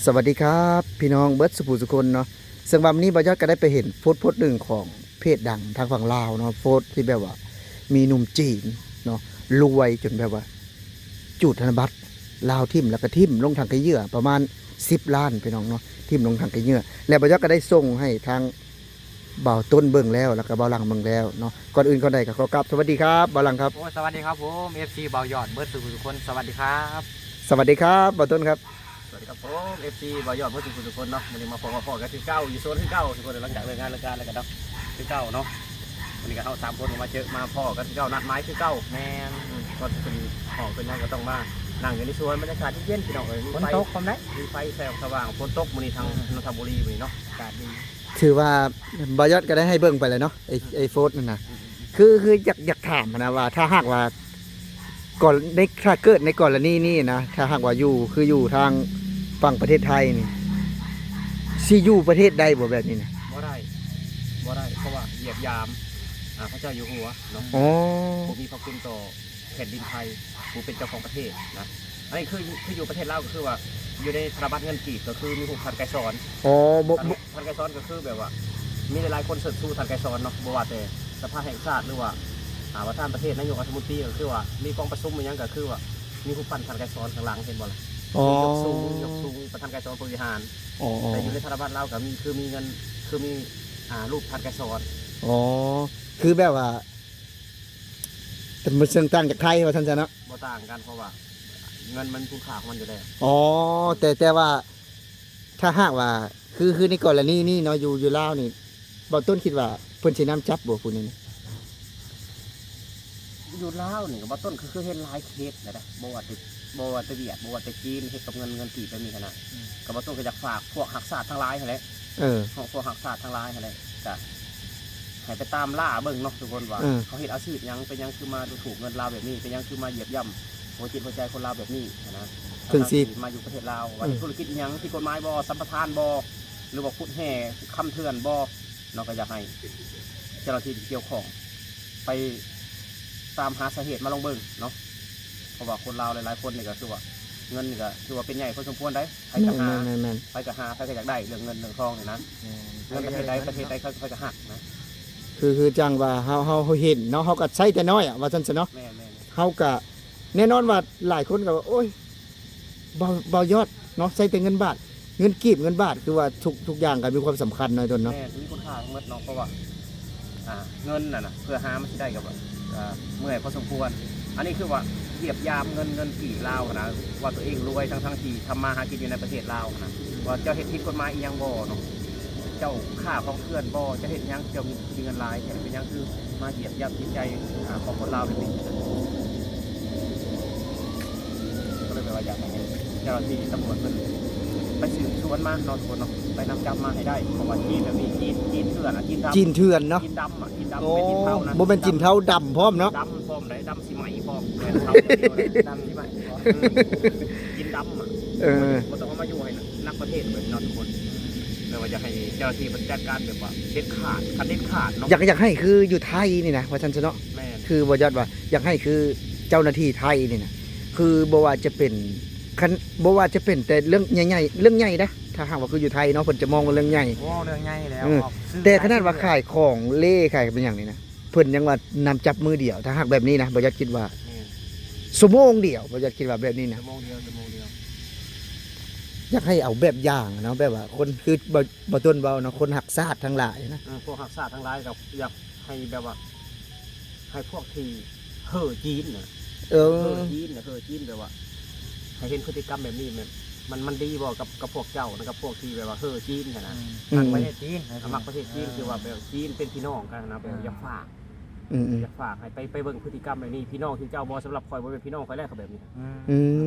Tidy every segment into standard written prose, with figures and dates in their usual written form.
สวัสดีครับพี่น้องเบิร์ดสุภูสุคนเนาะซึ่งวันนี้บอยอดก็ได้ไปเห็นโพสต์หนึ่งของเพจดังทางฝั่งลาวเนาะโพสต์ที่แบบว่ามีหนุ่มจีนเนาะรวยจนแบบว่าจูดธนบัตรลาวทิ่มแล้วก็ทิ่มลงทางกระเยื่อประมาณ10 ล้านพี่น้องเนาะทิ่มลงทางกระเยื่อแล้วบอยอดก็ได้ส่งให้ทางบ่าวต้นเบิ่งแล้วแล้วก็บ่าวหลังเบิ่งแล้วเนาะก่อนอื่นก่อนใดก็ขอกราบสวัสดีครับบ่าวหลังครับโอ้สวัสดีครับผม FC เบายอดเบิร์ดสุขุทุกคนสวัสดีครับ สวัสดีครับบ่าวต้นครับสวัสดีครับผม FC เบายอดเบิร์ดสุขุทุกคนเนาะวันนี้มาพอกันคือเก้าอยู่โซนที่เก้าทุกคนหลังจากเลิกงานแล้วกันเนาะคือเก้าเนาะวันนี้ก็เอา3 คนมาเจอมาพ่อกันคือเก้านัดไม้คือเก้าแมนก็เป็นหอเป็นนั่งก็ต้องมานั่งอยู่ในสวนบรรยากาศเย็นๆพี่น้องเอ้ยฝนตกความได้มีไฟแสงสว่างฝนตกมื้อนี้ทางนนทบุรีมื้อนี้เนาะอากาศดีถือว่าบอยอดก็ได้ให้เบิ่งไปเลยเนาะไอ้โพสต์นั่นน่ะคืออยากถามนะว่าถ้าหากว่าก่อนในถ้าเกิดในกรณีนี้นะถ้าหากว่าอยู่ทางฝั่งประเทศไทยนี่สิอยู่ประเทศใดบ่แบบนี้นะบ่ได้เพราะว่าเหยียบยามพระเจ้าอยู่หัวเนาะ อ๋อผมมีพระคุณต่อแผ่นดินไทยผมเป็นเจ้าของประเทศนะอันนี้คืออยู่ประเทศลาวก็คือว่าอยู่ในธนบัตรเงินกีบก็คือมี6,000 ไกรสอนอ๋อบ่ พันไกรสอนก็คือแบบว่ามีหลายๆคนเสิร์ชสู้ทันไกรสอนเนาะบ่ว่าแต่สภาแห่งชาติหรือว่าประธานประเทศนายกรัฐมนตรีก็คือว่ามีกองประชุมมันยังก็คือว่ามีผู้พันทันไกรสอนข้างหลังเห็นบ่ล่ะอ๋อยกสูงประธานไกรสอนบริหารอ๋อแต่อยู่ในธนบัตรลาวก็มีเงินคือมีรูปทันไกรสอนอ๋อคือแบบว่าแต่มันเชิงต่างจากไทยว่าท่านจะเนาะบ่ต่างกันเพราะว่าเงินมันคุณค่าของมันอยู่แล้วอ๋อแต่ว่าถ้าหากว่าคือในกรณีนี้เนาะอยู่ลาวนี่บ่ต้นคิดว่าเพิ่นสินำจับบ่ผู้นี้นะอยู่ลาวนี่ก็บ่ต้นคือเห็นหลายเคสนะบ่ว่าแต่เวียดบ่ว่าแต่จีนเฮ็ดกับเงินกีบไปมีขนาดก็บ่ต้นก็อยากฝากพวกหักษาทั้งหลายหั่นแหละพวกหักษาทั้งหลายหั่นแหละก็ให้ไปตามล่าเบิ่งเนาะทุกคนว่าเขาเฮ็ดอาชีพหยังเป็นหยังคือมาดูถูกเงินลาวแบบนี้เป็นหยังคือมาเหยียบย่ำหัวจิตหัวใจคนลาวแบบนี้นะถึงสิมาอยู่ประเทศลาวว่าธุรกิจหยังที่กฎหมายบ่สัมปทานบ่หรือว่าขุดแห่คำเถื่อนบ่เนาะก็อยากให้เจ้าหน้าที่ที่เกี่ยวข้องไปตามหาสาเหตุมาลองเบิ่งเนาะเพราะว่าคนลาวหลายๆคนนี่ก็คือว่าเงินนี่ก็คือว่าเป็นใหญ่พอสมควรได้ใครจะหาใครจะหาใครก็อยากได้เรื่องเงินเรื่องทองนี่นะเงินประเทศใดใครจะหักนะคือจังว่าเฮาเห็นเนาะเฮาก็ใช้แต่น้อยอ่ะว่าซั่นซะเนาะแม่เฮาก็แน่นอนว่าหลายคนก็ว่าโอ้ยบ่ยอดเนาะใช้แต่เงินบาทเงินกีบเงินบาทคือว่าทุกอย่างก็มีความสำคัญหน่อยตนเนาะแม่มีคุณค่าเมื่อน้องเพราะว่าเงินน่ะนะเพื่อหามันสิได้กับเมื่อยพอสมควรอันนี้คือว่าเหยียบยามเงินกี่ลาวนะว่าตัวเองรวยทั้งที่ทำมาหากินอยู่ในประเทศลาวนะว่าเจ้าเฮ็ดผิดกฎหมายอีหยังบ่เนาะเจ้าฆ่าของเพื่อนบ่จะเฮ็ดหยังเจ้ามีเงินหลายแต่เป็นหยังคือมาเหยียบย่ำจิตใจของคนลาวแบบนี้ก็เลยแบบว่าอยากให้เจ้าหน้าที่ตำรวจมันไปสืบสวนมาเนาะทุกคนเนาะไปนำจับมาให้ได้เพราะว่าจีนแบบนี้จีนเถื่อนจีนดำจีนเถื่อนเนาะจีนดำจีนดำเป็นจีนเทานะบ่เป็นจีนเทาดำพร้อมเนาะดำพร้อมเลยดำสีไหมพร้อมดำสีไหมจีนดำก็ต้องเอามาอยู่ให้นักประเทศเหมือนนอนทุกคนเลยว่าอยากให้เจ้าหน้าที่จัดการแบบว่าเด็ดขาดคันเด็ดขาดเนาะอยากให้คืออยู่ไทยนี่นะว่าซั่นซะเนาะคือบ่ยอดว่าอยากให้คือเจ้าหน้าที่ไทยนี่นะคือบ่ว่าจะเป็นแต่เรื่องใหญ่ๆเรื่องใหญ่นะถ้าหากว่าคืออยู่ไทยเนาะเพิ่นจะมองว่าเรื่องใหญ่เรื่องใหญ่แล้วแต่ขนาดว่าขายของเล่ขายเป็นอย่างนี้นะเพิ่นยังว่านำจับมือเดียวถ้าหากแบบนี้นะบ่อยากคิดว่าชั่วโมงเดียวบ่อยากคิดว่าแบบนี้นะชั่วโมงเดียวอยากให้เอาแบบอย่างเนาะแบบว่าคนคือบ่ต้นเบาเนาะคนหักซาดทั้งหลายนะพวกหักซาดทั้งหลายกับอยากให้แบบว่าให้พวกที่เห่อจีนน่ะเห่อจีนแบบว่าให้เห็นพฤติกรรมแบบนี้มันดีบ่กับพวกเจ้านะครับพวกที่แบบว่าเห่อจีนนะมักประเทศจีนมักประเทศจีนคือว่าแบบจีนเป็นพี่น้องกันนะแบบอยากฝากให้ไปเบิ่งพฤติกรรมแบบนี้พี่น้องที่เจ้าบ่สำหรับคอยบ่เป็นพี่น้องคอยแรกเขาแบบนี้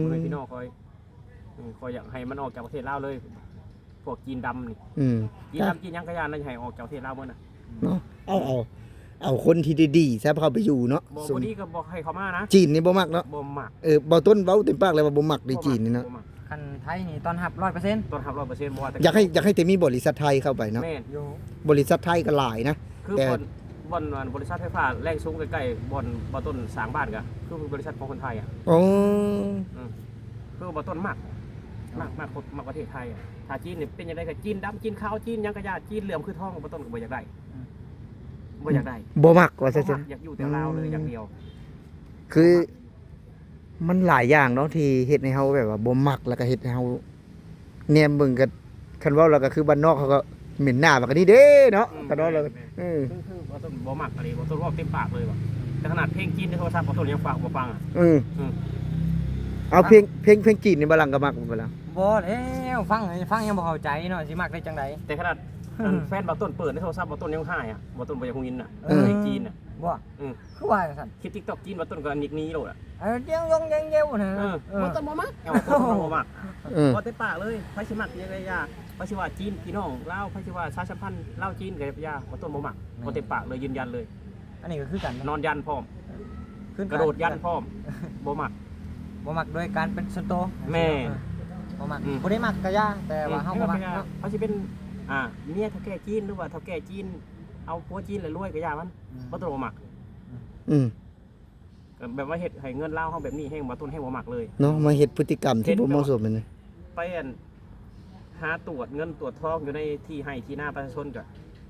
บ่เป็นพี่น้องคอยอยากให้มันออกจากประเทศลาวเลยพวกจีนดำนี่จีนดำจีนยังกระยานนั่นให้ออกจากประเทศลาวหมดน่ะเนาะเอาคนที่ดีๆซะเข้าไปอยู่เนาะบ่ดีก็บ่ให้เขามานะจีนนี่บ่มักเนาะบ่มักบ่ต้นเว้าเต็มปากเลยว่าบ่มักในจีนนี่เนาะคันไทยนี่ตอนรับ 100% ตอนรับ 100% บ่ว่าแต่อยากให้แต่มีบริษัทไทยเข้าไปเนาะแม่นอยู่บริษัทไทยก็หลายนะคือบ่อนบริษัทไฟฟ้าแรงสูงใกล้ๆบ่ต้นสร้างบ้านก็คือบริษัทของคนไทยอ่ะอ๋อคือบ่ต้นมัก มากประเทศไทยอ่ะถ้าจีนนี่เป็นยังไงก็จีนดำจีนขาวจีนหยังกระยาจีนเหลื่อมคือทองบ่ต้นก็บ่อยากได้บ่อยากได้ บ่มักว่า บ่ ซั่น มักอยากอยู่แต่ลาวเลยอย่างเดียว ๆคือมันหลายอย่างเนาะที่เฮ็ดให้เฮาแบบว่าบ่มักแล้วก็เฮ็ดให้เฮาแนมเบิ่งก็คันเว้าแล้วก็คือบ้านนอกเขาก็เหม็นหน้าบักนี้เด้เนาะก็เนาะแล้วเออ คือบ่ต้นบ่มักอะไรบ่ต้นว่าเต็มปากเลยว่ะแต่ขนาดเพลงจีนในโทรศัพท์บ่ต้นยังฟังบ่ฟังอ่ะ อืม อืม เอาเพลงจีนนี่บ่ลังก็มักบ่ล่ะ บ่แล้วฟังยังบ่เข้าใจเนาะสิมักได้จังได แต่ขนาดแฟนบ่ต้นเปิดในโทรศัพท์บ่ต้นยังหายอ่ะบ่ต้นบ่อยากฮู้ยินอ่ะ เออ เพลงจีนอ่ะ บ่ อืม คือว่าจังซั่น คลิป TikTok จีนบ่ต้นก็นิกนี้โลดอ่ะ เจียงยงเจียงเยวนะ บ่ต้นบ่มักเอาบ่ต้นบ่มัก เออ บ่เต็มปากเลยไผสิมักยังไงย่าไผสิว่าจีนพี่น้องลาวไผสิว่าชาติสัมพันธ์ลาวจีนก็ย่าบ่ต้นบ่มักบ่เต็มปากเลยยืนยันเลย อันนี้ก็คือกัน นอนยันพร้อม ขึ้น กระโดดยันพร้อมบ่มัก บ่มักโดยการเป็นส่วนตัว แม่ บ่มัก อืม บ่ได้มักก็ย่าแต่ว่าเฮาบ่มักเนาะ เขาสิเป็นเมียเฒ่าแก่จีนหรือว่าเฒ่าแก่จีนเอาผัวจีนแล้วรวยก็ย่ามันบ่ต้นบ่มัก อืม แบบว่าเฮ็ดให้เงินลาวเฮาแบบนี้แฮงบ่ต้นแฮงบ่มักเลย เนาะมาเฮ็ดพฤติกรรมที่บ่เหมาะสมนี่ ไปหาตรวจเงินตรวจทองอยู่ในที่ให้ที่หน้าประชาชนก็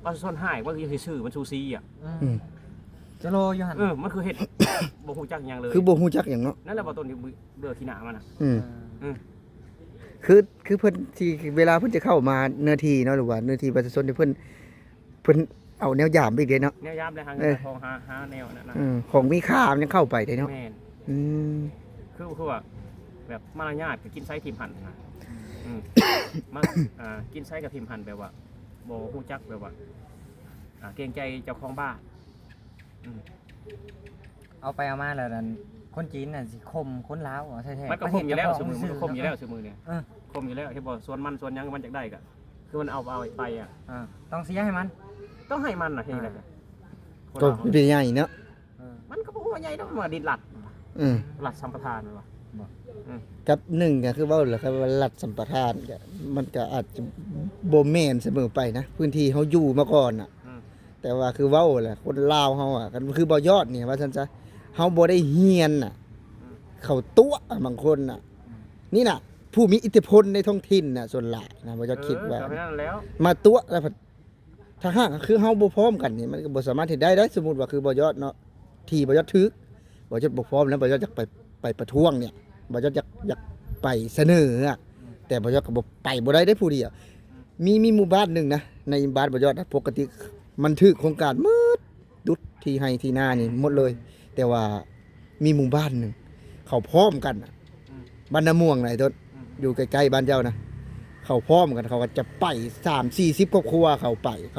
ประชาชนหายว่าคือซื่อมันซูซีอ่ะ อืม จะโลอยู่หั่น มันคือเฮ็ด บ่ฮู้จักหยังเลย คือบ่ฮู้จักหยังเนาะ นั่นแหละบ่ต้นอยู่เบื่อขี้หน้ามันน่ะ อืม อืม คือเพิ่นที่เวลาเพิ่นจะเข้ามาเนื้อที่เนาะหรือว่าเนื้อที่ประชาชนที่เพิ่นเอาแนวยามไปอีกเด้เนาะ แนวยามเลยหาเงินหาทองหาแนวนั่นน่ะ ของมีค่ามันยังเข้าไปได้เนาะ แม่น อืม คือว่าแบบมารยาทก็กินไส้ทิมหั่นนะอืม มากินไส้กับทิมหั่นแบบว่าบ่ฮู้จักแบบว่าเกรงใจเจ้าของบ้านอืม เอาไปเอามาแล้วนั่นคนจีนน่ะสิคมคนลาวอ๋อแท้ๆ มันก็คมอยู่แล้ว ประ ส เท มื ศ อมันก็คมอยู่แล้วสมือเนี่ย เออ คมอยู่แล้วที่บอกส่วนมันส่วนหยังมันจากได้ก็คือมันเอาไปอ่ะ ต้องเสียให้มัน ต้องให้มันน่ะเฮ็ดอะไร ก็เป็นใหญ่เนาะ มันก็บ่ว่าใหญ่ดอกว่าดินหลัด อืม หลัดสัมปทานว่ะ กับหนึ่งก็คือเว้าแหละครับว่ารัฐสัมปทานก็มันก็อาจจะบ่แม่นเสมอไปนะพื้นที่เฮาอยู่มาก่อนน่ะ แต่ว่าคือเว้าแหละคนลาวเฮาอ่ะก็คือบ่ยอดเนี่ยว่าซั่นซะเฮาบ่ได้เฮียนน่ะ เขาตัวบางคนน่ะ นี่น่ะ ผู้มีอิทธิพลในท้องถิ่นน่ะส่วนหลายนะบ่จะคิดว่า ก็นั่นแล้ว มาตัวแล้วพัดถ้าหากคือเฮาบ่พร้อมกันนี่มันก็บ่สามารถเฮ็ดได้สมมุติว่าคือบ่ยอดเนาะที่บ่ยอดถึกบ่ยอดบ่พร้อมแล้วบ่ยอดอยากไปประท้วงเนี่ยบ่ยอดอยากไปเสนออะแต่บ่ยอดก็บ่ไปบ่ได้ผู้เดียวมีหมู่บ้านหนึงนะในบ้านบ่ยอดนะปกติมันถึกโครงการมืดดุดที่ให้ที่นานี่หมดเลย แต่ว่ามีหมู่บ้านหนึงเขาพร้อมกันน่ะบ้านน้ำม่วงไหนต้นอยู่ใกล้ๆบ้านเจ้านะเขาพร้อมกันเขาก็จะไป30-40ครอบครัวเขา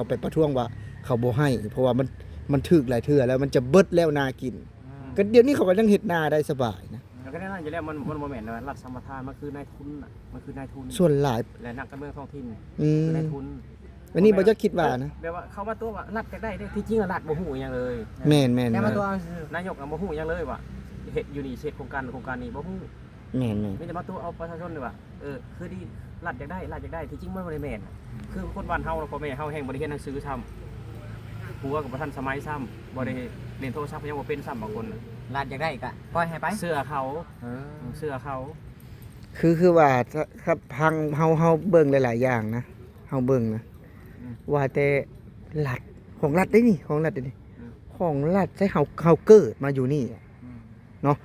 ไปประท้วงว่าเขาบ่ให้ เพราะว่ามันถึกหลายเทื่อแล้วมันจะเบิดแล้วนากินก็เดี๋ยวนี้เขาก็ยังเฮ็ดนาได้สบายนะ แล้วก็นั่นอยู่แล้วมันบ่แม่นนะรัฐสัมปทานมันคือนายทุนน่ะมันคือนายทุน ส่วนหลาย และนักการเมืองท้องถิ่น อืม คือนายทุน วันนี้บ่จะคิดว่านะ แบบว่าเขามาตัวว่ารัฐจะได้ที่จริงรัฐบ่ฮู้หยังเลย แม่น แค่มาตัว นายกบ่ฮู้หยังเลยว่าเฮ็ดอยู่นี่เฮ็ดโครงการนี้บ่ฮู้ แม่น มีแต่มาตัวเอาประชาชนเลยว่าคือดีรัฐอยากได้ที่จริงมันบ่ได้แม่นคือคนบ้านเฮาพ่อแม่เฮาแฮงบ่ได้เรียนหนังสือซ้ำผัวก็บ่ทันสมัยซ้ำบ่ได้เรียนโทรศัพท์ยังบ่เป็นซ้ำบางคนน่ะ ลาดอยากได้ก็ปล่อยให้ไป เสื้อเขา เออ เสื้อเขา คือว่าครับพังเฮาเบิ่งหลายๆอย่างนะเฮาเบิ่งนะว่าแต่รัฐของรัฐได้นี่ของรัฐได้นี่ของรัฐใช้เฮาเกิดมาอยู่นี่เนาะ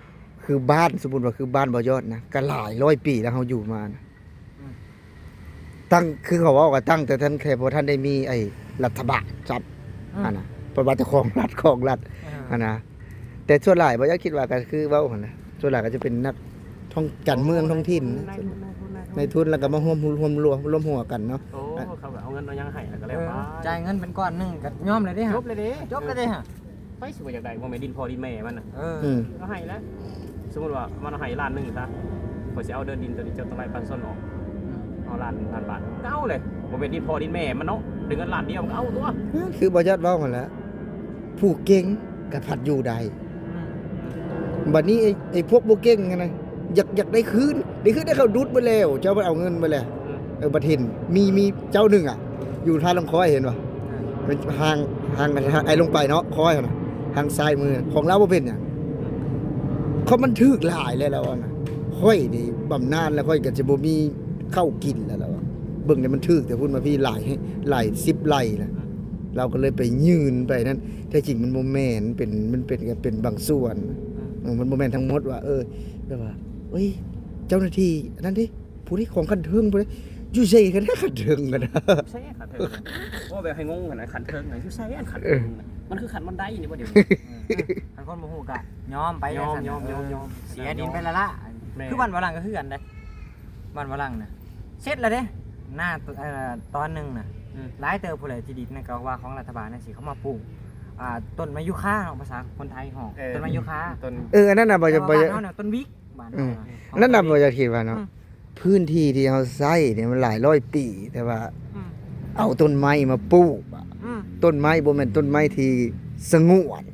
คือบ้านสมมุติว่าคือบ้านบ่ยอดนะก็หลายร้อยปีแล้วเฮาอยู่มานะตั้งคือเขาว่าตั้งแต่ท่านแค่บ่ท่านได้มีไอ้รัฐบาลจับนะประวัติของรัฐนะแต่ส่วนหลายบ่อยากคิดว่าก็คือเว้าหั่นนะส่วนหลายก็จะเป็นนักท่องการเมืองท้องถิ่นนะในทุนแล้วก็มาร่วมหัวกันเนาะ โอ้เขาก็เอาเงินเอายังให้แล้วก็แล้วไป จ่ายเงินเป็นก้อนหนึงก็ยอมเลยเด้ฮะ จบเลยเด้ จบเลยเด้ฮะ ไปสิว่าอยากได้บ่แม่นดินพ่อดินแม่มันน่ะ อืม ก็ให้แล้วสมมุติว่ามันเอาให้ล้านหนึงซะข่อยสิเอาเดินดินตัวนี้เจ้าต้องไล่ปันส้นออกเอาล้านบาทก็เอาเลยบ่แม่นดินพ่อดินแม่มันเนาะได้เงินล้านเดียวมันก็เอาตัว คือบ่ยอดเว้าหั่นแหละผู้เก่งก็พัดอยู่ได้บัดนี้ไอ้พวกบ่เก่งนั่นน่ะอยากได้คืนได้เขาดุดไปแล้วเจ้าไปเอาเงินไปแล้วบัดเห็นมีเจ้าหนึงอ่ะอยู่ทางลำคอยเห็นป่ะเป็นทางไอ้ลงไปเนาะคอยน่ะทางซ้ายมือของเราบ่เป็นหยังเขามันถึกหลายแล้วนะค่อยนี่บำนาญแล้วค่อยก็สิบ่มี เข้ากินแล้วล่ะว่าเบิ่งเนี่ยมันถึกแต่พูดมาพี่หลาย10ไร่นะเราก็เลยไปยืนไปนั้นแท้จริงมันบ่แม่นมันเป็นก็เป็นบางส่วนมันบ่แม่นทั้งหมดว่าแบบว่าเอ้ยเจ้าหน้าที่นั่นดิผู้ที่ของคันเทิงผู้นี้อยู่ไสกันคันเทิงกันนะ ใช่ขันเทิงว่าแบบให้งงกันนะขันเทิงไหนอยู่ใช่ขันเทิงมันคือขันบันไดนี่บ่เดี๋ยว ทางคนบ่ฮู้ก็ยอมไป ยอม จังซั่น ยอม เสียดินไปและละ แม่ คือบ้านฝรั่งก็คือกันเด้บ้านฝรั่งน่ะเสร็จแล้วเด้หน้าตอนหนึงน่ะหลายเติบผู้ใดที่ดินนั่นก็ว่าของรัฐบาลนั่นสิเขามาปลูกต้นมะยุค่าของภาษาคนไทยฮ้องต้นมะยุค่า ต้น อันนั้นน่ะบ่จะ บ้านเฮาน่ะต้นวิกบ้านเฮาน่ะ อันนั้นน่ะบ่จะคิดว่าเนาะพื้นที่ที่เฮาใช้เนี่ยมันหลายร้อยปีแต่ว่า อืม เอาต้นไม้มาปลูกอะ อืม ต้นไม้บ่แม่นต้นไม้ที่สงวน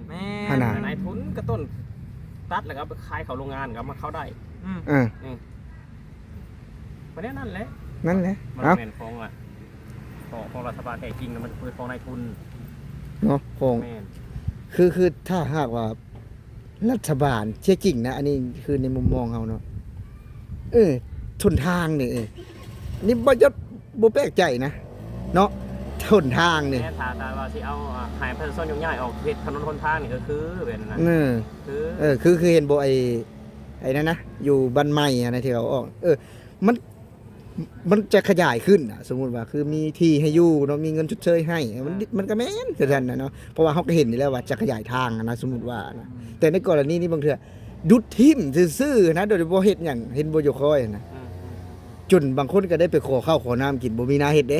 แม่ ขนาด นายทุนก็ต้นตัดแล้วก็ไปขายเขาโรงงานก็มาเข้าได้ อืม อ่า ประเด็นนั่นแหละ นั่นแหละ มัน เอ้า เป็นของรัฐบาลแท้จริงนะมันคือของนายทุน เนาะของ แม่น คือถ้าหากว่ารัฐบาลเชื่อจริงนะ อันนี้คือในมุมมองเฮาเนาะทนทางนี่นี่บ่จะบ่แปลกใจนะเนาะทนทางนี่ แม่ถาว่าสิเอาหายประชาชนยุ่งยากออกเฮ็ดถนนหนทางนี่ก็คือแบบนั้น คือเห็นบ่ไอ้นั่นนะอยู่บ้านใหม่อะนะที่เขาออกมันจะขยายขึ้นน่ะสมมุติว่าคือมีที่ให้อยู่เนาะมีเงินชดเชยให้มันก็แม่นคือกันน่ะเนาะเพราะว่าเฮาก็เห็นอยู่แล้วว่าจะขยายทางอะนะสมมุติว่านะแต่ในกรณีนี้บางเทื่อดุดทิ่มซื่อๆนะโดยบ่เฮ็ดหยังเห็นบ่อยู่ค่อยนะจนบางคนก็ได้ไปขอข้าวขอน้ำกินบ่มีนาเฮ็ดเด้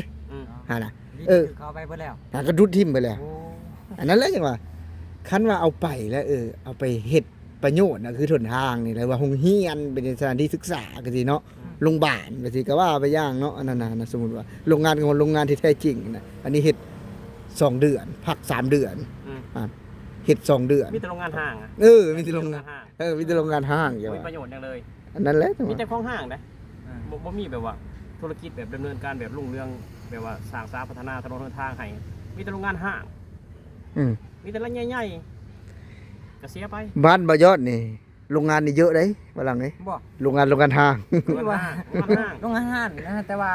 หาน่ะ เขาไปเบิดแล้ว หาก็ดุดทิ่มไปแล้ว โอ้ อันนั้นแหละจังว่าคันว่าเอาไปแล้วเอาไปเฮ็ดประโยชน์น่ะคือหนทางนี่แหละว่าโรงเรียนเป็นสถานที่ศึกษาก็สิเนาะโรงพยาบาลก็สิก็ว่าไปอย่างเนาะอันนั้นน่ะนะสมมุติว่าโรงงานของโรงงานที่แท้จริงน่ะอันนี้เฮ็ด2 เดือนพัก3 เดือนเฮ็ด2 เดือน มีแต่โรงงานห้างอ่ะ มีแต่โรงงาน ห้าง มีแต่โรงงานห้างอย่า มี ว่า ประโยชน์อย่างเลย อันนั้นแหละจัง มี ว่า แต่ของห้างนะบ่มีแบบว่าธุรกิจแบบดำเนินการแบบรุ่งเรืองแบบว่าสร้างสรรค์พัฒนาถนนหนทางให้มีแต่โรงงานห้าง อืม มีแต่ร้านใหญ่ๆก็เสียไป บ้านบ่ยอดนี่โรงงานนี่เยอะเด้ว่าหลังนี้ บ่ โรงงานห้าง โรงงานห้าง โรงงานอาหารนะแต่ว่า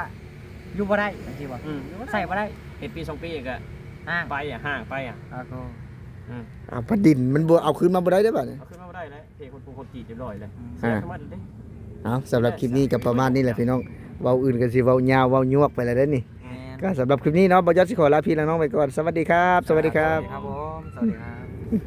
อยู่บ่ได้จริงๆบ่ใส่บ่ได้ เฮ็ดปี2ปีก็ ห้าง ไปอ่ะห้างไปอ่ะ ก็ พระดินมันบ่เอาคืนมาบ่ได้เด้อบัดนี้ เอาขึ้นมาบ่ได้แล้วเพคนปลูกคนจีดเรียบร้อยเลย อืม เสียทั้งหมดเลย สำหรับคลิปนี้ก็ประมาณนี้แหละพี่น้องเว้าอื่นก็สิเว้ายาวเว้ายวกไปแล้วเด้อนี่ แม่น ก็สำหรับคลิปนี้เนาะบ่ยอดสิขอลาพี่และน้องไปก่อนสวัสดีครับ สวัสดีครับ ครับผมสวัสดีครับ